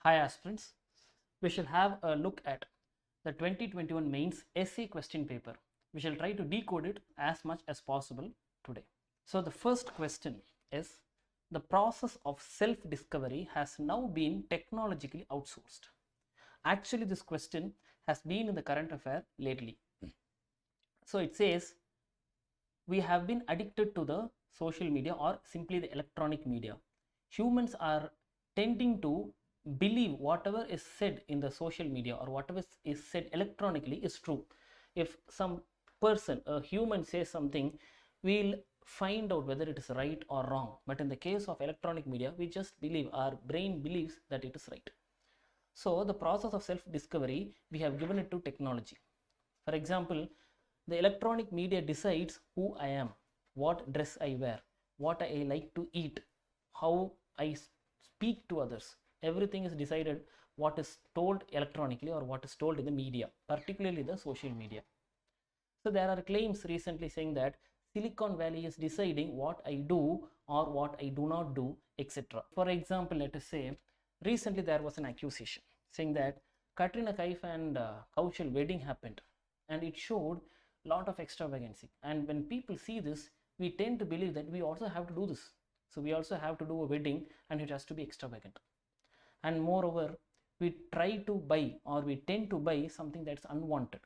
Hi aspirants, we shall have a look at the 2021 mains essay question paper. We shall try to decode it as much as possible today. So the first question is, the process of self-discovery has now been technologically outsourced. Actually, this question has been in the current affair lately. So it says, we have been addicted to the social media or simply the electronic media. Humans are tending to believe whatever is said in the social media or whatever is said electronically is true. If some person, a human, says something, we'll find out whether it is right or wrong. But in the case of electronic media, we just believe, our brain believes that it is right. So the process of self-discovery, we have given it to technology. For example, the electronic media decides who I am, what dress I wear, what I like to eat, how I speak to others. Everything is decided what is told electronically or what is told in the media, particularly the social media. So there are claims recently saying that Silicon Valley is deciding what I do or what I do not do, etc. For example, let us say recently there was an accusation saying that Katrina Kaif and Kaushal wedding happened, and it showed lot of extravagancy. And when people see this, we tend to believe that we also have to do this. So we also have to do a wedding and it has to be extravagant. And moreover, we try to buy or we tend to buy something that's unwanted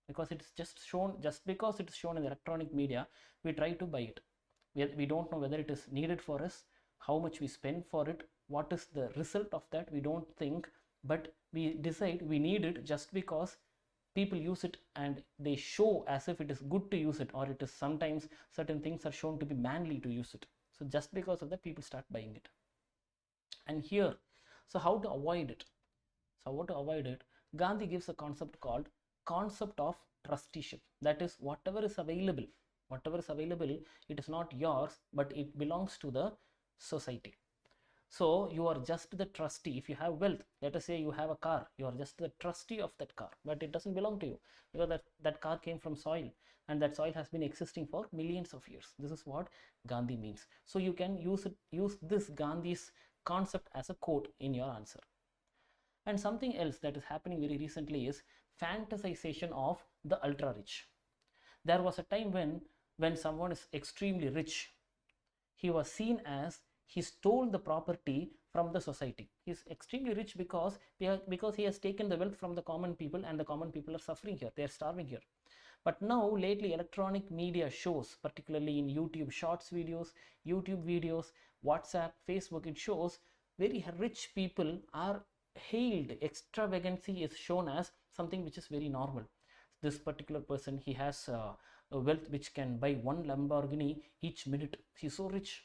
because it's just shown, just because it's shown in the electronic media, we try to buy it. We don't know whether it is needed for us, how much we spend for it, what is the result of that, we don't think, but we decide we need it just because people use it and they show as if it is good to use it, or it is sometimes certain things are shown to be manly to use it. So just because of that, people start buying it. And here, so how to avoid it? So how to avoid it? Gandhi gives a concept called concept of trusteeship. That is, whatever is available, it is not yours, but it belongs to the society. So you are just the trustee. If you have wealth, let us say you have a car, you are just the trustee of that car, but it doesn't belong to you because that car came from soil, and that soil has been existing for millions of years. This is what Gandhi means. So you can use this Gandhi's concept as a quote in your answer. And something else that is happening very recently is fantasization of the ultra rich. There was a time when someone is extremely rich, he was seen as he stole the property from the society. He is extremely rich because he has taken the wealth from the common people, and the common people are suffering here, they are starving here. But now lately electronic media shows, particularly in YouTube shorts videos, WhatsApp, Facebook, it shows very rich people are hailed. Extravagancy is shown as something which is very normal. This particular person, he has a wealth which can buy one Lamborghini each minute. He's so rich.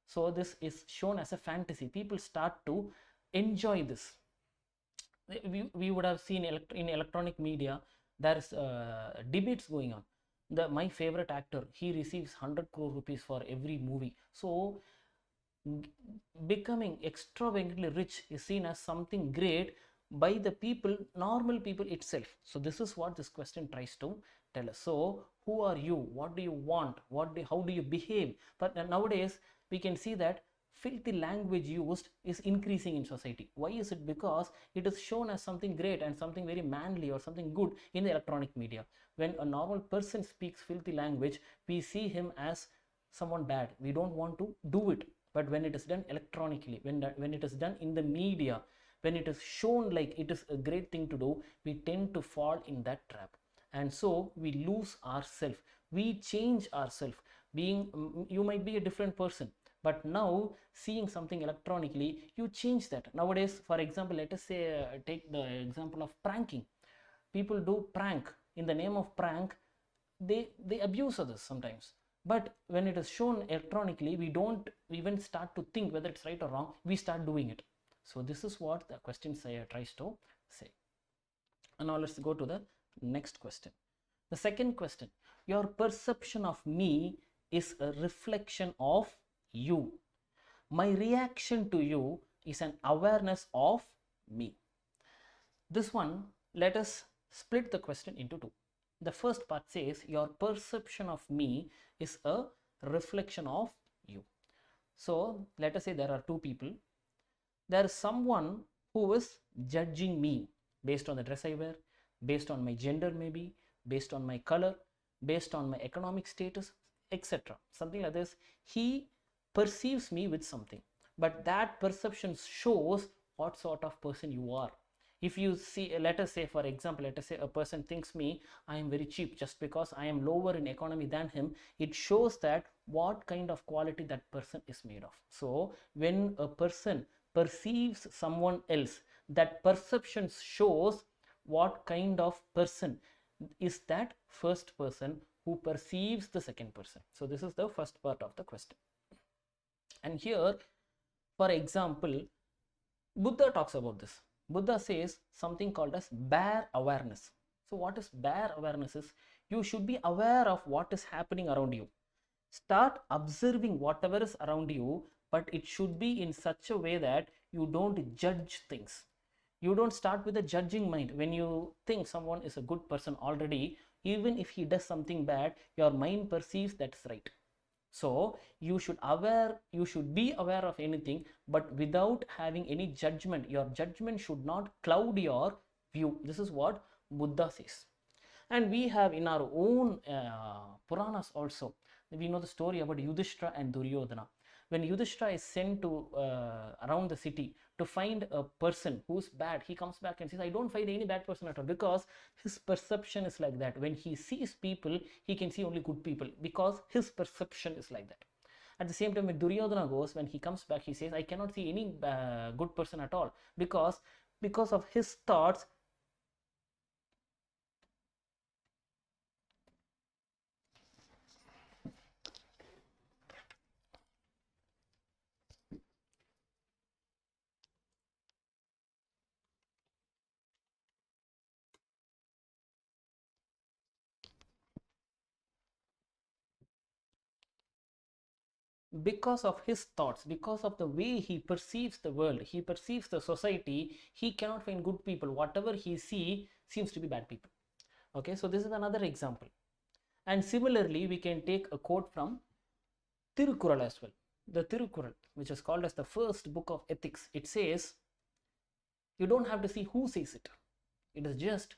So this is shown as a fantasy. People start to enjoy this. We would have seen in electronic media, there's debates going on. My favorite actor, he receives 100 crore rupees for every movie. So becoming extravagantly rich is seen as something great by the people, normal people itself. So this is what this question tries to tell us. So who are you? What do you want? How do you behave? But nowadays we can see that filthy language used is increasing in society. Why is it? Because it is shown as something great and something very manly or something good in the electronic media. When a normal person speaks filthy language, we see him as someone bad. We don't want to do it. But when it is done electronically, when it is done in the media, when it is shown like it is a great thing to do, we tend to fall in that trap. And so we lose ourselves. We change ourselves. You might be a different person, but now seeing something electronically, you change that. Nowadays, for example, let us say take the example of pranking. People do prank. In the name of prank, they abuse others sometimes. But when it is shown electronically, we don't even start to think whether it's right or wrong. We start doing it. So this is what the question tries to say. And now let's go to the next question. The second question: your perception of me is a reflection of you. My reaction to you is an awareness of me. This one, let us split the question into two. The first part says your perception of me is a reflection of you. So let us say there are two people. There is someone who is judging me based on the dress I wear, based on my gender maybe, based on my color, based on my economic status, etc. Something like this. He perceives me with something, but that perception shows what sort of person you are. If you see, let us say, for example, let us say a person thinks me, I am very cheap just because I am lower in economy than him, it shows that what kind of quality that person is made of. So when a person perceives someone else, that perception shows what kind of person is that first person who perceives the second person. So this is the first part of the question. And here, for example, Buddha talks about this. Buddha says something called as bare awareness. So what is bare awareness is, you should be aware of what is happening around you. Start observing whatever is around you, but it should be in such a way that you don't judge things. You don't start with a judging mind. When you think someone is a good person already, even if he does something bad, your mind perceives that's right. So you should be aware of anything, but without having any judgment. Your judgment should not cloud your view. This is what Buddha says. And we have in our own Puranas also, we know the story about Yudhishthira and Duryodhana. When Yudhishthira is sent to around the city to find a person who's bad, he comes back and says, I don't find any bad person at all, because his perception is like that. When he sees people, he can see only good people, because his perception is like that. At the same time, when Duryodhana goes, when he comes back, he says, I cannot see any good person at all, because of his thoughts. Because of his thoughts, because of the way he perceives the world, he perceives the society, he cannot find good people. Whatever he sees seems to be bad people. Okay, so this is another example. And similarly, we can take a quote from Tirukural as well. The Tirukural, which is called as the first book of ethics, it says, you don't have to see who says it, it is just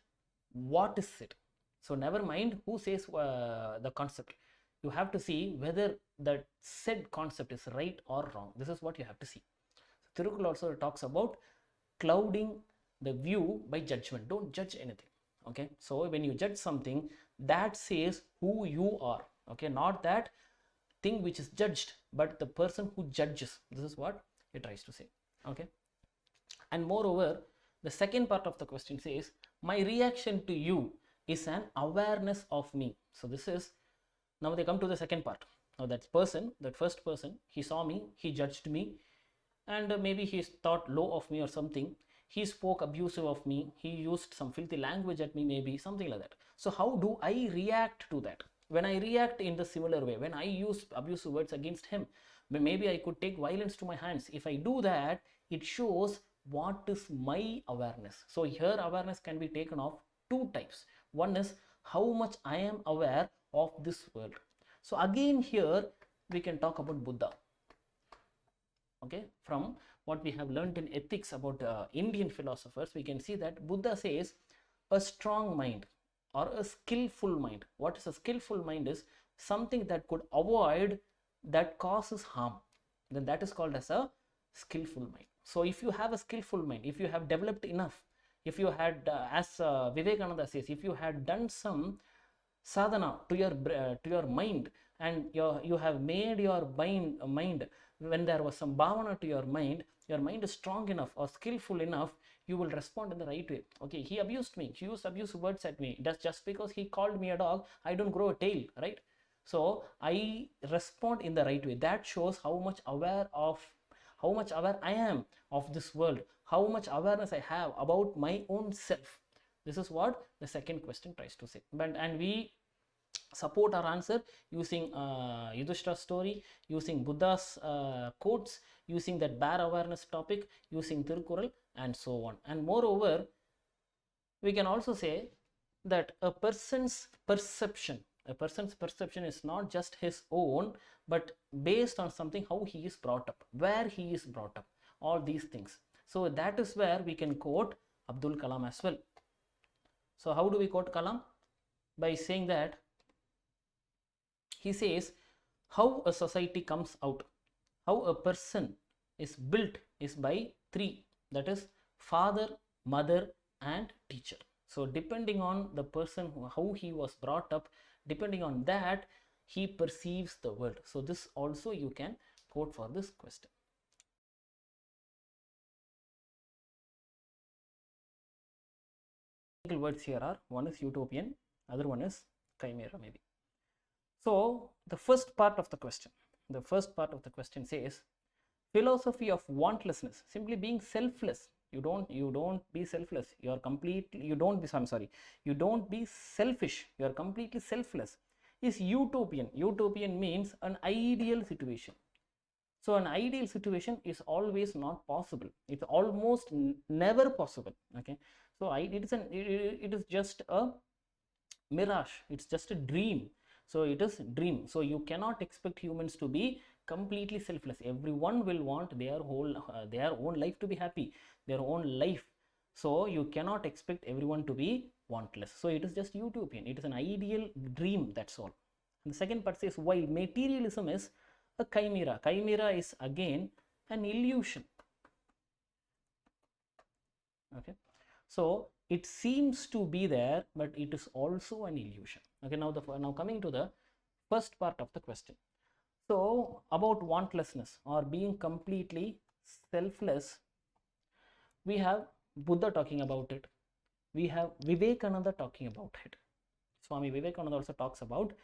what is said. So never mind who says the concept, you have to see whether the said concept is right or wrong. This is what you have to see. So Tirukkural also talks about clouding the view by judgment. Don't judge anything. Okay, so when you judge something, that says who you are. Okay, not that thing which is judged, but the person who judges. This is what it tries to say. Okay, and moreover, the second part of the question says, my reaction to you is an awareness of me. So this is, now they come to the second part. Now that first person, he saw me, he judged me, and maybe he thought low of me or something. He spoke abusive of me, he used some filthy language at me, maybe something like that. So how do I react to that? When I react in the similar way, when I use abusive words against him, maybe I could take violence to my hands. If I do that, it shows what is my awareness. So here awareness can be taken of two types. One is how much I am aware of this world. So again here we can talk about Buddha. Okay, from what we have learned in ethics about Indian philosophers, we can see that Buddha says a strong mind or a skillful mind. What is a skillful mind is something that could avoid, that causes harm. Then that is called as a skillful mind. So if you have a skillful mind, if you have developed enough, if you had, as Vivekananda says, if you had done some sadhana to your mind, and you have made your mind, when there was some bhavana to your mind is strong enough or skillful enough, you will respond in the right way. Okay, he abused me, he used abusive words at me. That's just because he called me a dog, I don't grow a tail, right? So I respond in the right way. That shows how much aware I am of this world, how much awareness I have about my own self. This is what the second question tries to say. And we support our answer using Yudhishthira's story, using Buddha's quotes, using that bare awareness topic, using Tirukkural, and so on. And moreover, we can also say that a person's perception is not just his own, but based on something, how he is brought up, where he is brought up, all these things. So that is where we can quote Abdul Kalam as well. So how do we quote Kalam? By saying that he says how a society comes out, how a person is built is by three, that is father, mother and teacher. So depending on the person, how he was brought up, depending on that he perceives the world. So this also you can quote for this question. Words here are, one is utopian, other one is chimera maybe. So the first part of the question says philosophy of wantlessness, simply being selfless. You don't be selfless, you are completely, you don't be selfish, you are completely selfless, is utopian. Utopian means an ideal situation. So an ideal situation is always not possible, it's almost never possible. Okay, so it is just a mirage, it's just a dream. So it is dream. So you cannot expect humans to be completely selfless. Everyone will want their own life to be happy, their own life. So you cannot expect everyone to be wantless. So it is just utopian, it is an ideal dream, that's all. And the second part says while materialism is a chimera. Chimera is again an illusion. Okay, so it seems to be there, but it is also an illusion. Okay, now coming to the first part of the question. So about wantlessness or being completely selfless, we have Buddha talking about it, we have Vivekananda talking about it. Swami Vivekananda also talks about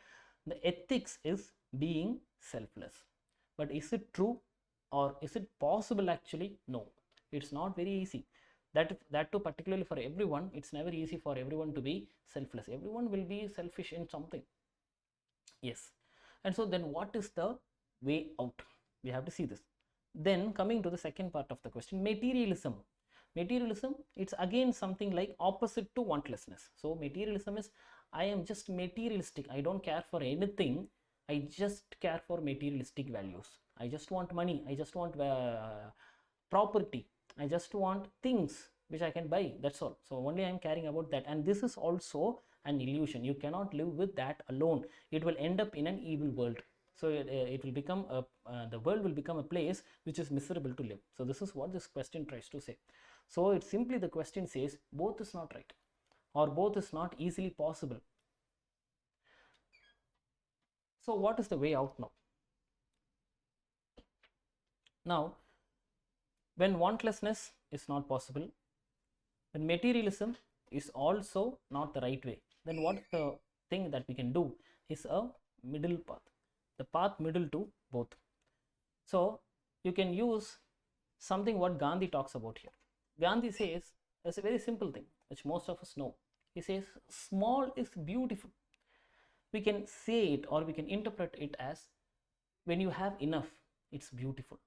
the ethics is being selfless. But is it true or is it possible? Actually, no, it's not very easy. That too, particularly for everyone, it's never easy for everyone to be selfless. Everyone will be selfish in something. Yes. And so then what is the way out? We have to see this. Then coming to the second part of the question, materialism. Materialism, it's again something like opposite to wantlessness. So materialism is, I am just materialistic, I don't care for anything, I just care for materialistic values. I just want money, I just want property, I just want things which I can buy, that's all. So only I am caring about that. And this is also an illusion. You cannot live with that alone. It will end up in an evil world. So it will become the world will become a place which is miserable to live. So this is what this question tries to say. So it's simply, the question says both is not right or both is not easily possible. So what is the way out now? Now, when wantlessness is not possible, when materialism is also not the right way, then what the thing that we can do is a middle path, the path middle to both. So you can use something what Gandhi talks about here. Gandhi says, it's a very simple thing which most of us know. He says small is beautiful. We can say it or we can interpret it as, when you have enough, it's beautiful.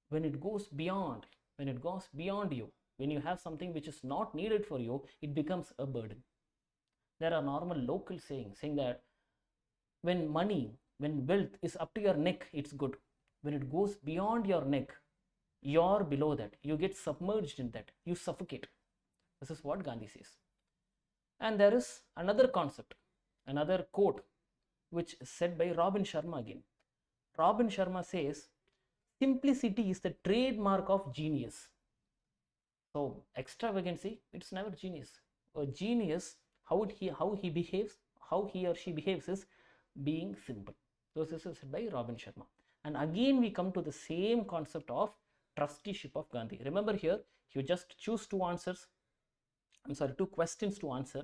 When it goes beyond you, when you have something which is not needed for you, it becomes a burden. There are normal local sayings saying that when wealth is up to your neck, it's good. When it goes beyond your neck, you're below that, you get submerged in that, you suffocate. This is what Gandhi says. And there is another concept, another quote which is said by Robin Sharma again. Robin Sharma says, simplicity is the trademark of genius. So extravagancy, it's never genius. A genius, how he or she behaves is being simple. So this is said by Robin Sharma. And again we come to the same concept of trusteeship of Gandhi. Remember here, you just choose two questions to answer,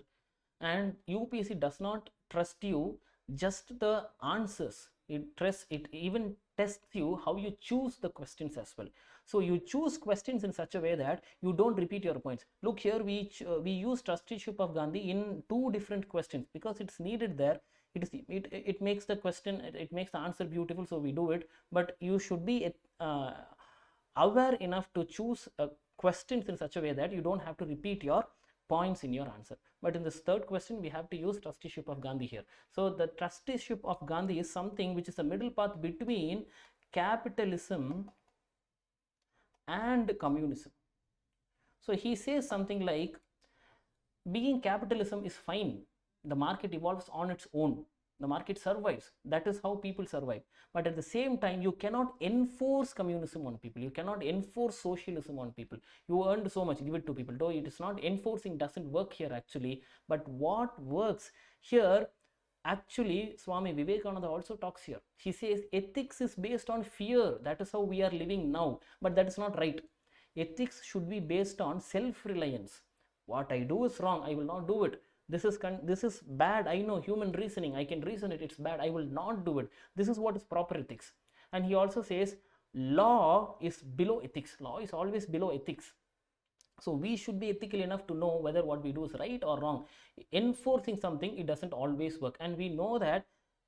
and UPSC does not trust you just the answers. It even tests you how you choose the questions as well. So you choose questions in such a way that you don't repeat your points. Look here, we use trusteeship of Gandhi in two different questions because it's needed there. It makes the question, it makes the answer beautiful, so we do it. But you should be aware enough to choose questions in such a way that you don't have to repeat your points in your answer. But in this third question, we have to use trusteeship of Gandhi here. So the trusteeship of Gandhi is something which is a middle path between capitalism and communism. So he says something like, being capitalism is fine. The market evolves on its own. The market survives. That is how people survive. But at the same time, you cannot enforce communism on people. You cannot enforce socialism on people. You earned so much, give it to people. Though it is not enforcing, doesn't work here actually. But what works here, actually, Swami Vivekananda also talks here. He says ethics is based on fear. That is how we are living now. But that is not right. Ethics should be based on self-reliance. What I do is wrong, I will not do it. This is bad, I know, human reasoning, I can reason it, it's bad, I will not do it. This is what is proper ethics. And he also says law is below ethics. Law is always below ethics. So we should be ethical enough to know whether what we do is right or wrong. Enforcing something, it doesn't always work, and we know that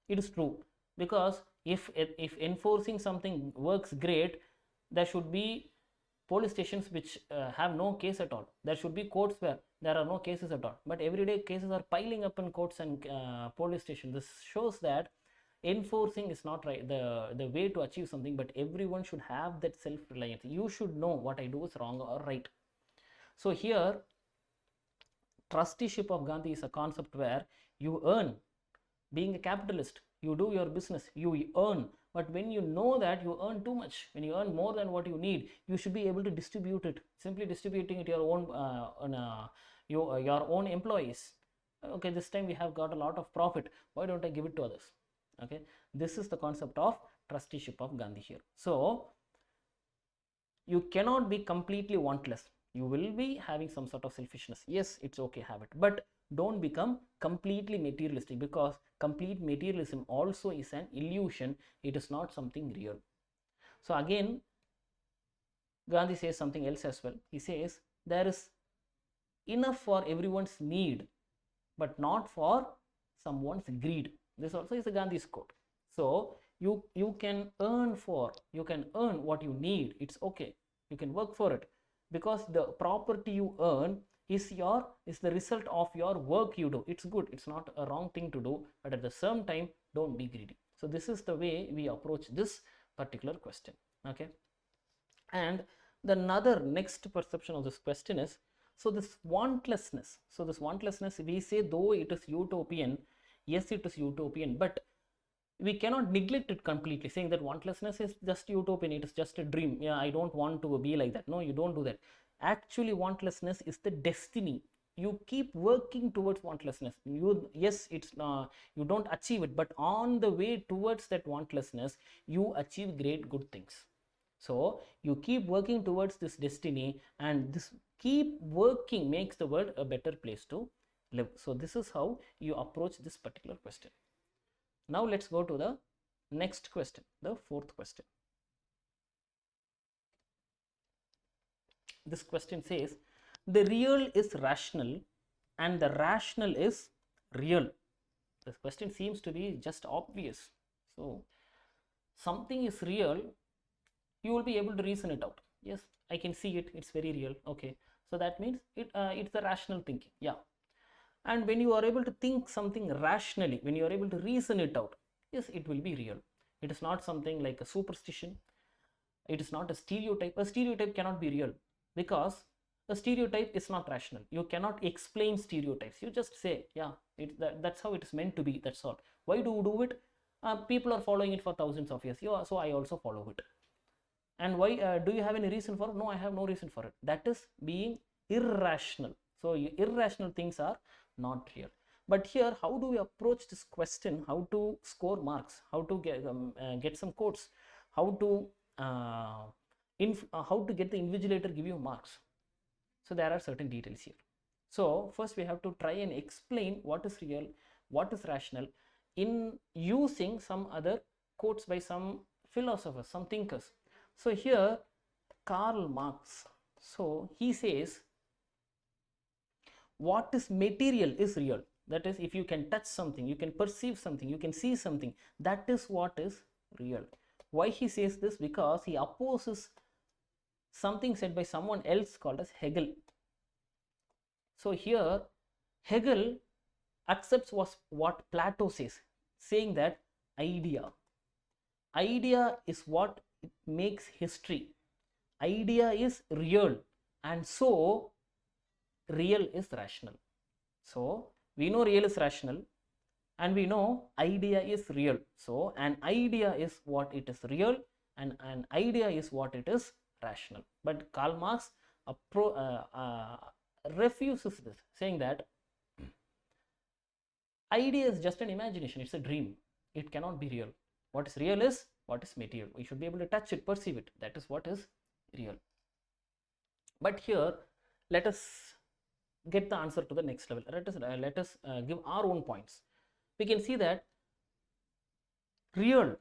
it is true, because if enforcing something works great, there should be police stations which have no case at all. There should be courts where there are no cases at all. But everyday cases are piling up in courts and police stations. This shows that enforcing is not right, the way to achieve something, but everyone should have that self-reliance. You should know what I do is wrong or right. So here, trusteeship of Gandhi is a concept where you earn. Being a capitalist, you do your business, you earn. But when you know that you earn too much, when you earn more than what you need, you should be able to distribute it. Simply distributing it your own your own employees. Okay, this time we have got a lot of profit. Why don't I give it to others? Okay, this is the concept of trusteeship of Gandhi here. So you cannot be completely wantless. You will be having some sort of selfishness. Yes, it's okay, have it, but don't become completely materialistic, because complete materialism also is an illusion. It is not something real. So again, Gandhi says something else as well. He says there is enough for everyone's need, but not for someone's greed. This also is a Gandhi's quote. So you can earn what you need. It's okay. You can work for it, because the property you earn is the result of your work you do. It's good, it's not a wrong thing to do, but at the same time, don't be greedy. So this is the way we approach this particular question. Okay, and the next perception of this question is, so this wantlessness. So this wantlessness, we say though it is utopian, yes, it is utopian, but we cannot neglect it completely, saying that wantlessness is just utopian, it is just a dream. Yeah, I don't want to be like that. No, you don't do that. Actually, wantlessness is the destiny. You keep working towards wantlessness. Yes, it's you don't achieve it, but on the way towards that wantlessness, you achieve great good things. So you keep working towards this destiny, and this keep working makes the world a better place to live. So this is how you approach this particular question. Now let's go to the next question, the fourth question. This question says, the real is rational and the rational is real. This question seems to be just obvious. So something is real, you will be able to reason it out. Yes, I can see it, it's very real. Okay, so that means it's the rational thinking. Yeah. And when you are able to think something rationally, when you are able to reason it out, yes, it will be real. It is not something like a superstition. It is not a stereotype. A stereotype cannot be real, because a stereotype is not rational. You cannot explain stereotypes. You just say, yeah, that's how it is meant to be. That's all. Why do you do it? People are following it for thousands of years. So I also follow it. And why? Do you have any reason for it? No, I have no reason for it. That is being irrational. So irrational things are not real. But here, how do we approach this question? How to score marks? How to get some quotes? How to get the invigilator give you marks? So there are certain details here. So first we have to try and explain what is real, what is rational, in using some other quotes by some philosophers, some thinkers. So here, Karl Marx. So he says, what is material is real. That is, if you can touch something, you can perceive something, you can see something, that is what is real. Why he says this? Because he opposes something said by someone else called as Hegel. So here, Hegel accepts what Plato says, saying that idea is what makes history. Idea is real, and so real is rational. So we know real is rational, and we know idea is real. So an idea is what it is real, and an idea is what it is rational. But Karl Marx refuses this, saying that idea is just an imagination, it's a dream, it cannot be real. What is real is what is material. We should be able to touch it, perceive it. That is what is real. But here, let us get the answer to the next level. Let us give our own points. We can see that real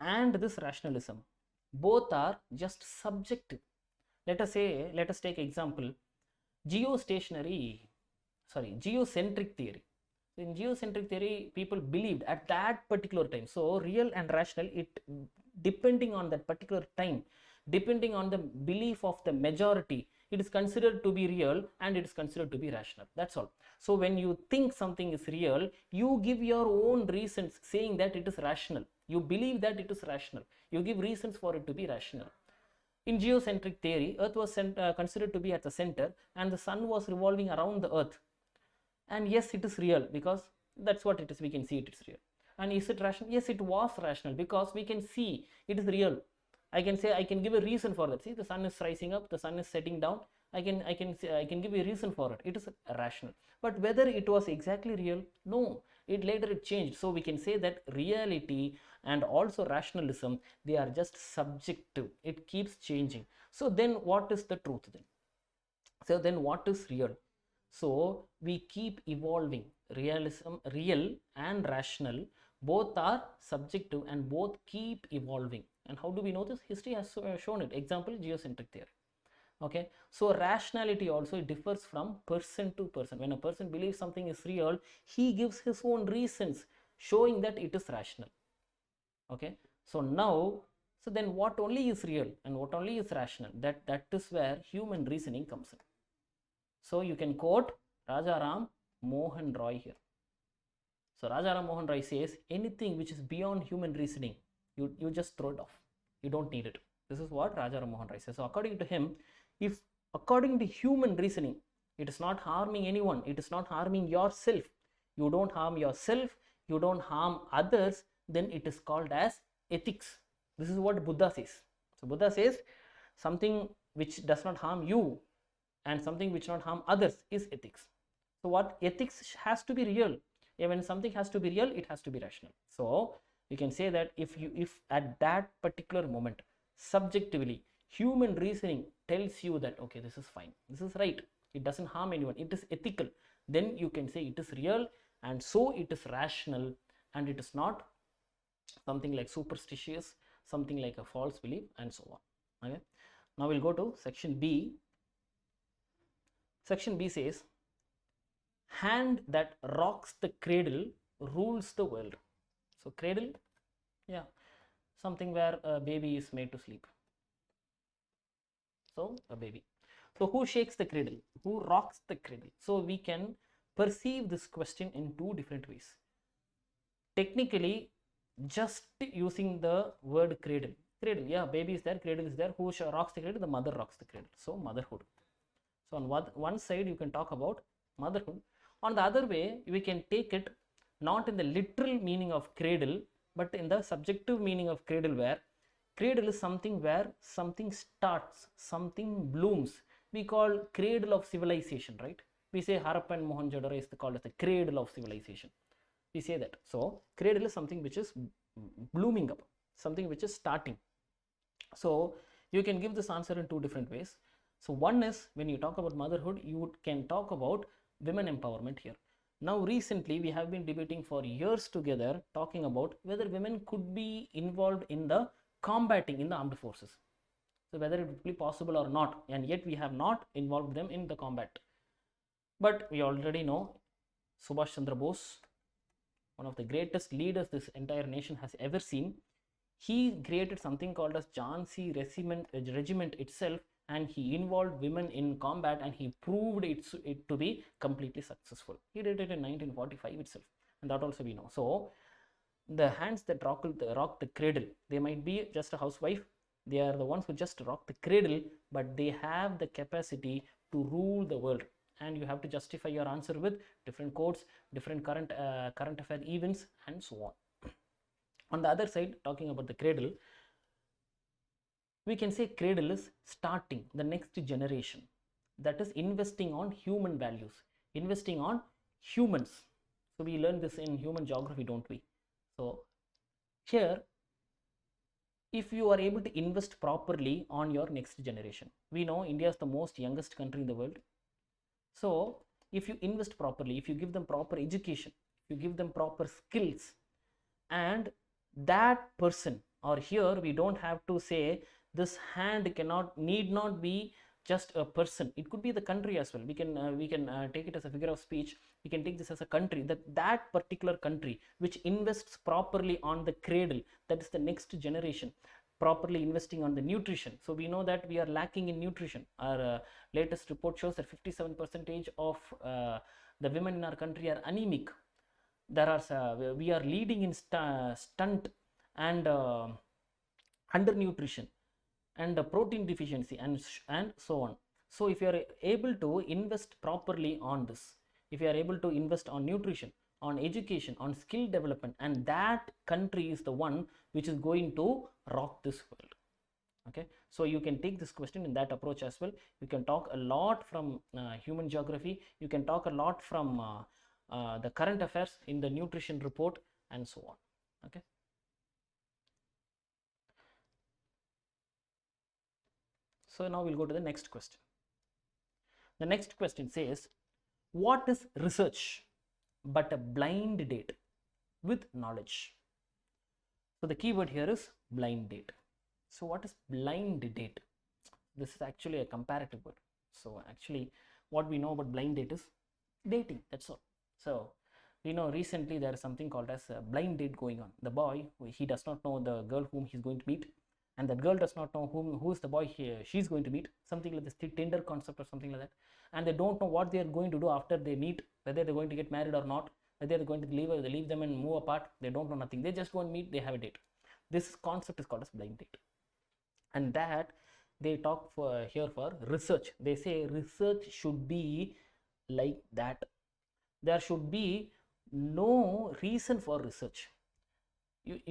and this rationalism both are just subjective. Let us take example geocentric theory. In geocentric theory, people believed at that particular time. So real and rational, it depending on that particular time, depending on the belief of the majority, it is considered to be real and it is considered to be rational. That's all. So when you think something is real, you give your own reasons saying that it is rational. You believe that it is rational. You give reasons for it to be rational. In geocentric theory, Earth was considered to be at the center and the sun was revolving around the Earth. And yes, it is real because that's what it is. We can see it is real. And is it rational? Yes, it was rational because we can see it is real. I can say, I can give a reason for that. See, the sun is rising up, the sun is setting down. I can give a reason for it. It is rational. But whether it was exactly real, no. Later it changed. So we can say that reality and also rationalism, they are just subjective. It keeps changing. So then what is the truth then? So then what is real? So we keep evolving. Real and rational, both are subjective and both keep evolving. And how do we know this? History has shown it. Example, geocentric theory. Okay, so rationality also differs from person to person. When a person believes something is real, he gives his own reasons showing that it is rational. Okay, so now, so then what only is real and what only is rational? That is where human reasoning comes in. So you can quote Rajaram Mohan Roy here. So Rajaram Mohan Roy says, anything which is beyond human reasoning, you just throw it off. You don't need it. This is what Rajaram Mohan Roy says. So according to him, if according to human reasoning, it is not harming anyone, it is not harming yourself, you don't harm yourself, you don't harm others, then it is called as ethics. This is what Buddha says. So Buddha says something which does not harm you and something which not harm others is ethics. So what ethics has to be real. When something has to be real, it has to be rational. So you can say that if at that particular moment, subjectively, human reasoning tells you that okay, this is fine, this is right, it doesn't harm anyone, it is ethical, then you can say it is real and so it is rational and it is not something like superstitious, something like a false belief and so on. Okay, now we'll go to section B. Section B says, hand that rocks the cradle rules the world. So cradle, yeah, something where a baby is made to sleep. So a baby. So who shakes the cradle? Who rocks the cradle? So we can perceive this question in two different ways. Technically, just using the word cradle. Cradle, yeah, baby is there, cradle is there. Who rocks the cradle? The mother rocks the cradle. So motherhood. So on one side you can talk about motherhood. On the other way, we can take it not in the literal meaning of cradle, but in the subjective meaning of cradle, where cradle is something where something starts, something blooms. We call cradle of civilization, right? We say Harappa and Mohenjo-daro is called as the cradle of civilization. We say that. So cradle is something which is blooming up, something which is starting. So you can give this answer in two different ways. So one is, when you talk about motherhood, you can talk about women empowerment here. Now recently we have been debating for years together, talking about whether women could be involved in the combating in the armed forces. So whether it would be possible or not, and yet we have not involved them in the combat. But we already know Subhash Chandra Bose, one of the greatest leaders this entire nation has ever seen, he created something called as Jhansi regiment itself, and he involved women in combat and he proved it to be completely successful. He did it in 1945 itself, and that also we know. So the hands that rock the cradle, they might be just a housewife, They are the ones who just rock the cradle, but they have the capacity to rule the world. And you have to justify your answer with different quotes, different current affair events, and so on. On the other side, talking about the cradle, we can say cradle is starting the next generation, that is investing on human values, investing on humans. So we learn this in human geography, don't we? So here, if you are able to invest properly on your next generation, we know India is the most youngest country in the world. So if you invest properly, if you give them proper education, if you give them proper skills, and that person, or here we don't have to say this hand need not be just a person, it could be the country as well. We can take it as a figure of speech. We can take this as a country, that particular country which invests properly on the cradle, that is the next generation, properly investing on the nutrition. So we know that we are lacking in nutrition. Our latest report shows that 57% of the women in our country are anemic. We are leading in stunt and undernutrition and protein deficiency and so on. So if you are able to invest properly on this, if you are able to invest on nutrition, on education, on skill development, and that country is the one which is going to rock this world. Okay, so you can take this question in that approach as well. You can talk a lot from human geography. You can talk a lot from the current affairs in the nutrition report and so on. Okay. So now we'll go to the next question. The next question says, what is research but a blind date with knowledge? So the keyword here is blind date. So what is blind date? This is actually a comparative word. So actually what we know about blind date is dating, that's all. So we know recently there is something called as a blind date going on. The boy, he does not know the girl whom he's going to meet, and that girl does not know who is the boy she's going to meet, something like this Tinder concept or something like that. And they don't know what they are going to do after they meet, whether they're going to get married or not, whether they're going to leave them and move apart. They don't know nothing. They just go and meet, they have a date. This concept is called as blind date. And that they talk here for research. They say research should be like that. There should be no reason for research. It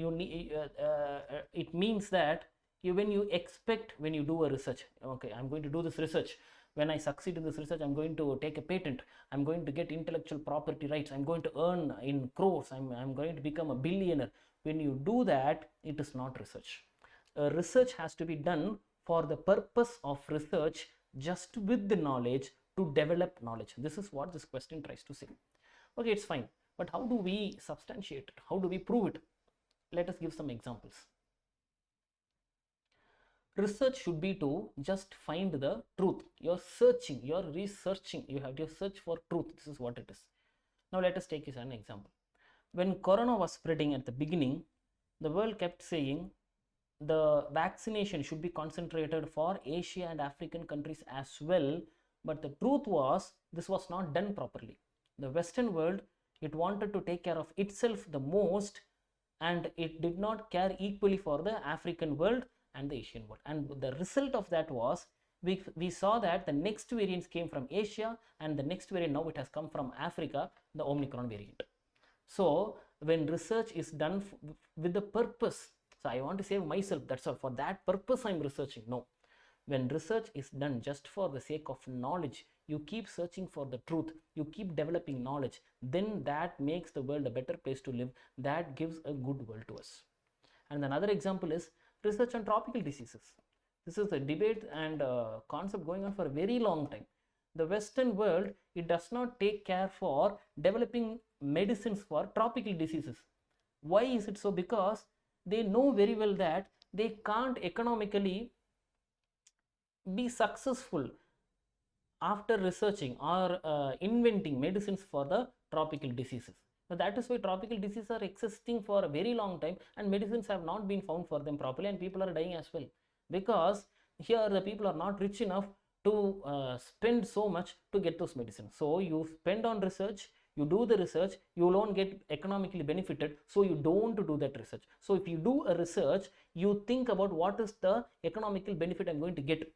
means that when you do a research, okay, I'm going to do this research. When I succeed in this research, I'm going to take a patent. I'm going to get intellectual property rights. I'm going to earn in crores. I'm going to become a billionaire. When you do that, it is not research. Research has to be done for the purpose of research, just with the knowledge, to develop knowledge. This is what this question tries to say. Okay, it's fine. But how do we substantiate it? How do we prove it? Let us give some examples. Research should be to just find the truth. You're searching, you're researching, you have to search for truth. This is what it is. Now let us take an example. When corona was spreading at the beginning, the world kept saying the vaccination should be concentrated for Asia and African countries as well. But the truth was, this was not done properly. The Western world, it wanted to take care of itself the most, and it did not care equally for the African world and the Asian world. And the result of that was, we saw that the next variants came from Asia, and the next variant now it has come from Africa, the Omicron variant. So when research is done with the purpose, so I want to save myself, that's all, for that purpose I'm researching. No, when research is done just for the sake of knowledge, you keep searching for the truth, you keep developing knowledge, then that makes the world a better place to live. That gives a good world to us. And another example is research on tropical diseases. This is a debate and concept going on for a very long time. The Western world, it does not take care for developing medicines for tropical diseases. Why is it so? Because they know very well that they can't economically be successful after researching or inventing medicines for the tropical diseases. So that is why tropical diseases are existing for a very long time, and medicines have not been found for them properly, and people are dying as well, because here the people are not rich enough to spend so much to get those medicines. So you spend on research, You do the research, you won't get economically benefited, so you don't do that research. So if you do a research, you think about what is the economical benefit I'm going to get.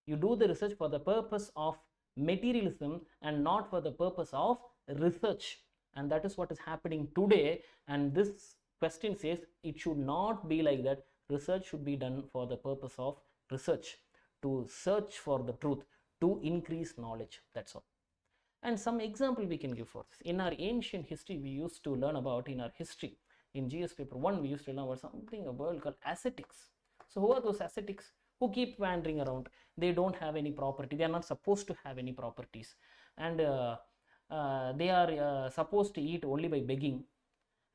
You do the research for the purpose of materialism and not for the purpose of research, and that is what is happening today. And this question says it should not be like that. Research should be done for the purpose of research, to search for the truth, to increase knowledge. That's all. And some example we can give for this. In our ancient history, we used to learn about, in our history, in GS paper 1, we used to learn about something, a word called ascetics. So who are those ascetics? Who keep wandering around. They don't have any property. They are not supposed to have any properties. And they are supposed to eat only by begging.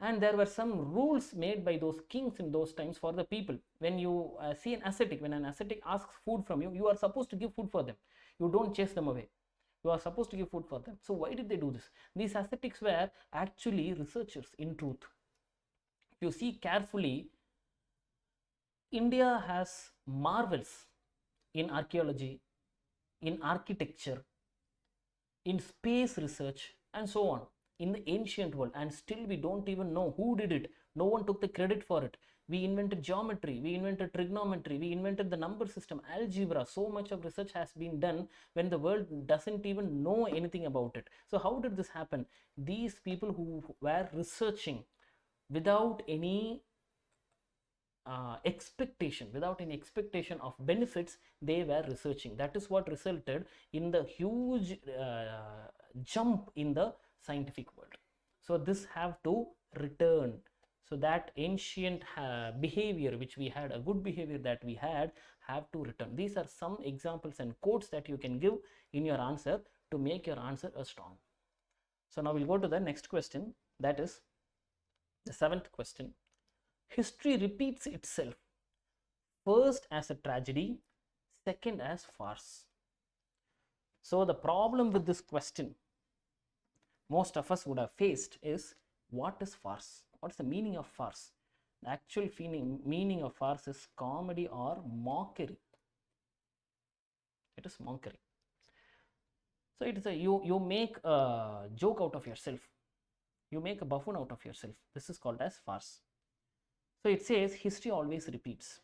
And there were some rules made by those kings in those times for the people. When you see an ascetic, when an ascetic asks food from you, you are supposed to give food for them. You don't chase them away. You are supposed to give food for them. So why did they do this? These ascetics were actually researchers in truth. If you see carefully, India has marvels in archaeology, in architecture, in space research, and so on, in the ancient world, and still we don't even know who did it. No one took the credit for it. We invented geometry, we invented trigonometry, we invented the number system, algebra. So much of research has been done when the world doesn't even know anything about it. So how did this happen? These people who were researching without any expectation of benefits, they were researching. That is what resulted in the huge jump in the scientific world. So this have to return. So that ancient behavior which we had, a good behavior that we had, have to return. These are some examples and quotes that you can give in your answer to make your answer strong. So now we'll go to the next question, that is the 7th question. History repeats itself, first as a tragedy, second as farce. So the problem with this question most of us would have faced is, what is farce? What is the meaning of farce? The actual meaning of farce is comedy or mockery. It is mockery. So it is you make a joke out of yourself. You make a buffoon out of yourself. This is called as farce. So it says history always repeats.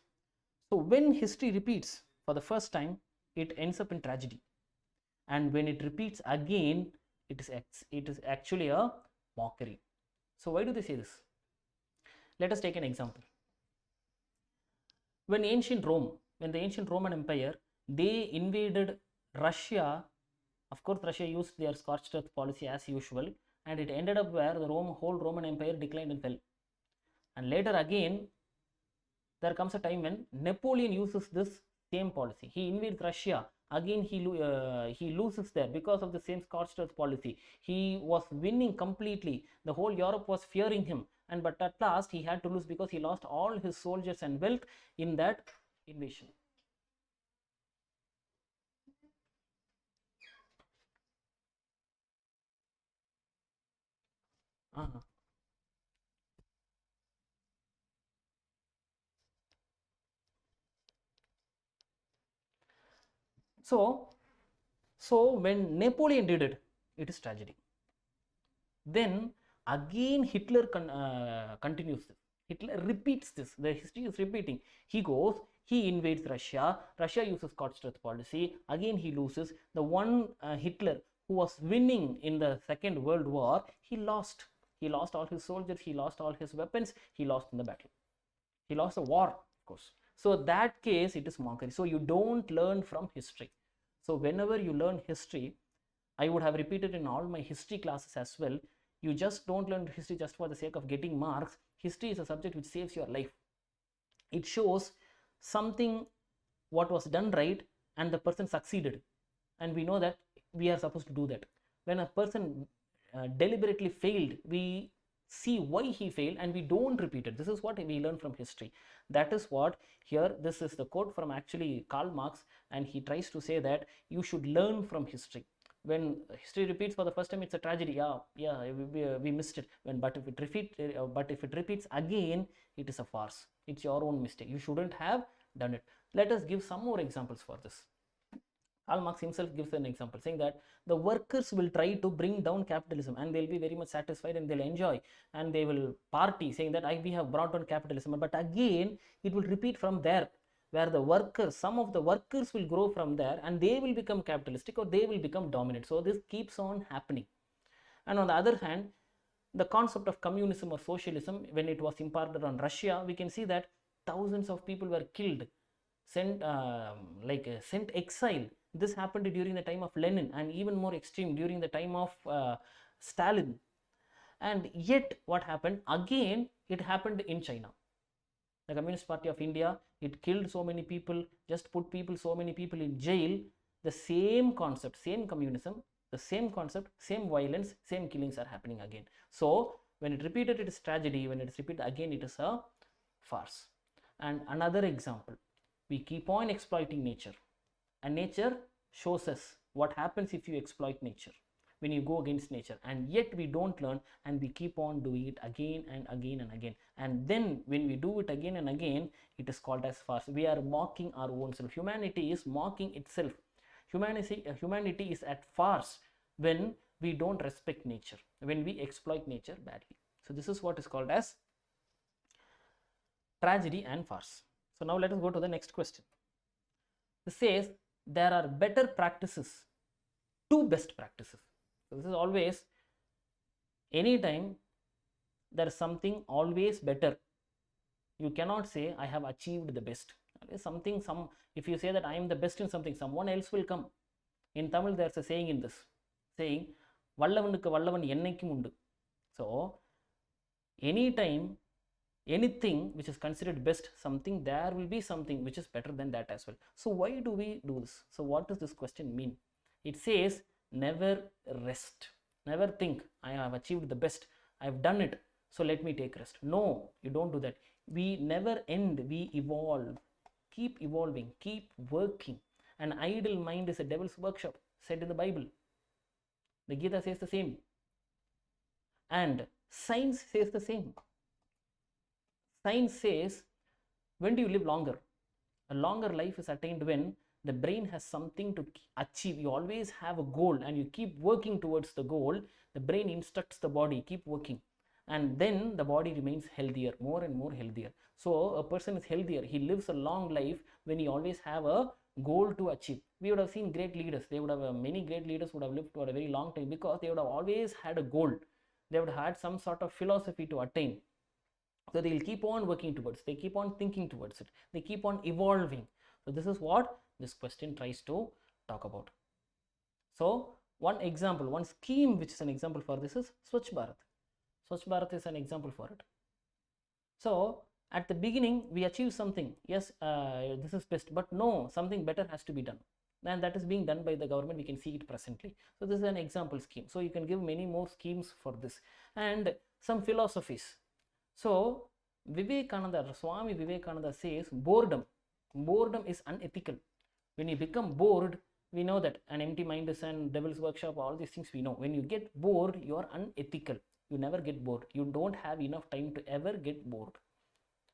So when history repeats for the first time, it ends up in tragedy. And when it repeats again, it is actually a mockery. So why do they say this? Let us take an example. When the ancient Roman Empire, they invaded Russia, of course Russia used their scorched earth policy as usual, and it ended up where the whole Roman Empire declined and fell. And later again, there comes a time when Napoleon uses this same policy. He invades Russia. Again, he loses there because of the same scorched earth policy. He was winning completely. The whole Europe was fearing him. But at last, he had to lose because he lost all his soldiers and wealth in that invasion. So when Napoleon did it, it is tragedy. Then again Hitler continues this. Hitler repeats this. The history is repeating. He goes, he invades Russia. Russia uses scorched earth policy. Again he loses. The one Hitler who was winning in the Second World War, he lost. He lost all his soldiers. He lost all his weapons. He lost in the battle. He lost the war, of course. So that case, it is mockery. So you don't learn from history. So whenever you learn history, I would have repeated in all my history classes as well, you just don't learn history just for the sake of getting marks. History is a subject which saves your life. It shows something what was done right and the person succeeded. And we know that we are supposed to do that. When a person deliberately failed, we see why he failed and we don't repeat it. This is what we learn from history. That is what here, this is the quote from actually Karl Marx, and he tries to say that you should learn from history. When history repeats for the first time, it's a tragedy. We missed it. But if it repeats again, it is a farce. It's your own mistake. You shouldn't have done it. Let us give some more examples for this. Karl Marx himself gives an example saying that the workers will try to bring down capitalism and they'll be very much satisfied and they'll enjoy and they will party saying that we have brought down capitalism. But again, it will repeat from there, where the workers, some of the workers will grow from there and they will become capitalistic or they will become dominant. So this keeps on happening. And on the other hand, the concept of communism or socialism, when it was imparted on Russia, we can see that thousands of people were killed, sent exile. This happened during the time of Lenin, and even more extreme during the time of Stalin. And yet what happened again, it happened in China. The Communist Party of India, it killed so many people, just put so many people in jail. The same concept, same communism, the same concept, same violence, same killings are happening again. So when it repeated, it is tragedy. When it is repeated again, it is a farce. And another example, we keep on exploiting nature, and nature shows us what happens if you exploit nature, when you go against nature, and yet we don't learn and we keep on doing it again and again and again. And then when we do it again and again, it is called as farce. We are mocking our own self. Humanity is mocking itself. Humanity is at farce when we don't respect nature, when we exploit nature badly. So this is what is called as tragedy and farce. So now let us go to the next question. This says there are better practices to best practices. So this is always, anytime there is something always better. You cannot say I have achieved the best. If you say that I am the best in something, someone else will come. In Tamil there is a saying in this, saying vallavanukku vallavan ennaikkum undu. So anytime, anything which is considered best, something, there will be something which is better than that as well. So why do we do this? So what does this question mean? It says never rest, never think I have achieved the best, I have done it, so let me take rest. No, you don't do that. We never end, we evolve, keep evolving, keep working. An idle mind is a devil's workshop, said in the Bible. The Gita says the same, and science says the same. Science says, when do you live longer? A longer life is attained when the brain has something to achieve. You always have a goal and you keep working towards the goal. The brain instructs the body, keep working, and then the body remains healthier, more and more healthier. So a person is healthier, he lives a long life when he always have a goal to achieve. We would have seen great leaders, they would have many great leaders would have lived for a very long time because they would have always had a goal. They would have had some sort of philosophy to attain. So they will keep on working towards, they keep on thinking towards it, they keep on evolving. So this is what this question tries to talk about. So one example, one scheme which is an example for this is Swachh Bharat. Swachh Bharat is an example for it. So at the beginning we achieve something, yes, this is best, but no, something better has to be done, and that is being done by the government. We can see it presently. So this is an example scheme. So you can give many more schemes for this, and some philosophies. So Swami Vivekananda says boredom is unethical. When you become bored, we know that an empty mind is a devil's workshop, all these things we know. When you get bored, you are unethical. You never get bored. You don't have enough time to ever get bored.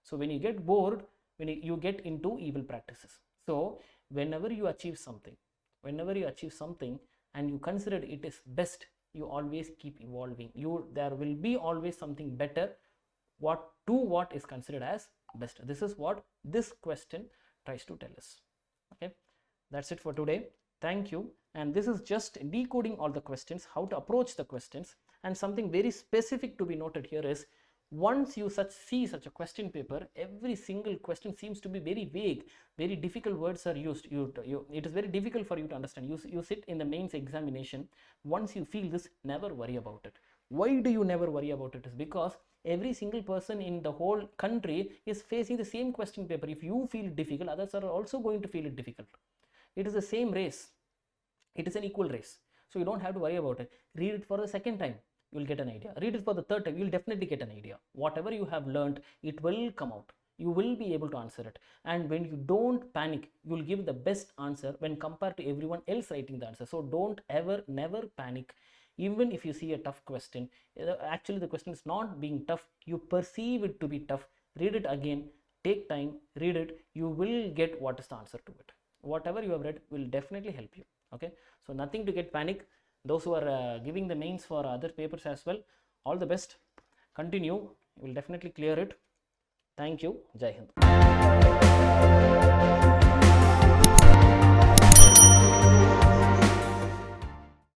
So when you get bored, when you get into evil practices. So whenever you achieve something and you consider it is best, you always keep evolving. There will be always something better, what is considered as best. This is what this question tries to tell us. Okay, that's it for today. Thank you. And this is just decoding all the questions, how to approach the questions. And something very specific to be noted here is, once you see such a question paper, every single question seems to be very vague, very difficult words are used. It is very difficult for you to understand. You sit in the mains examination. Once you feel this, never worry about it. Why do you never worry about it? Is because every single person in the whole country is facing the same question paper. If you feel it difficult, others are also going to feel it difficult. It is the same race. It is an equal race. So you don't have to worry about it. Read it for the second time, you will get an idea. Read it for the third time, you will definitely get an idea. Whatever you have learned, it will come out. You will be able to answer it. And when you don't panic, you will give the best answer when compared to everyone else writing the answer. So don't never panic. Even if you see a tough question, actually the question is not being tough, you perceive it to be tough, read it again, take time, read it, you will get what is the answer to it. whatever you have read will definitely help you. Okay, so nothing to get panic. Those who are giving the mains for other papers as well, all the best. Continue, you will definitely clear it. Thank you. Jai Hind.